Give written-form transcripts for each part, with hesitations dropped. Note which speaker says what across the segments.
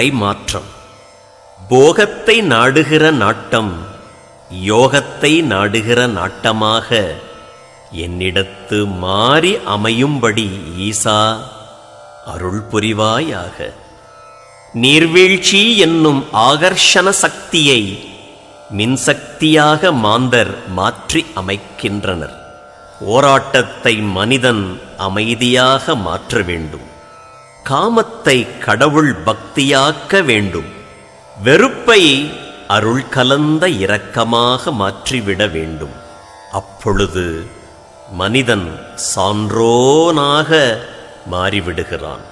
Speaker 1: நிலைமாற்றம். போகத்தை நாடுகிற நாட்டம் யோகத்தை நாடுகிற நாட்டமாக என்னிடத்து மாறி அமையும்படி ஈசா அருள் புரிவாயாக. நீர்வீழ்ச்சி என்னும் ஆகர்ஷண சக்தியை மின்சக்தியாக மாந்தர் மாற்றி அமைக்கின்றனர். போராட்டத்தை மனிதன் அமைதியாக மாற்ற வேண்டும். காமத்தை கடவுள் பக்தியாக்க வேண்டும். வெறுப்பை அருள் கலந்த இரக்கமாக மாற்றிவிட வேண்டும். அப்பொழுது மனிதன் சான்றோனாக மாறிவிடுகிறான்.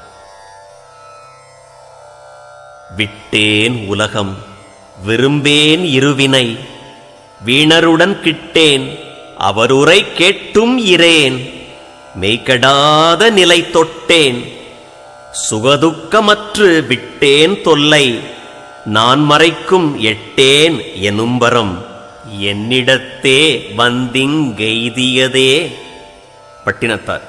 Speaker 1: விட்டேன் உலகம் விரும்பேன் இருவினை வீணருடன் கிட்டேன் அவருரை கேட்டும் இரேன் மெய்கடாத நிலை தொட்டேன் சுகதுக்கமற்று விட்டேன் தொல்லை நான் மறைக்கும் எட்டேன் எனும்பரம் என்னிடத்தே வந்திங்கெய்தியதே. பட்டினத்தார்.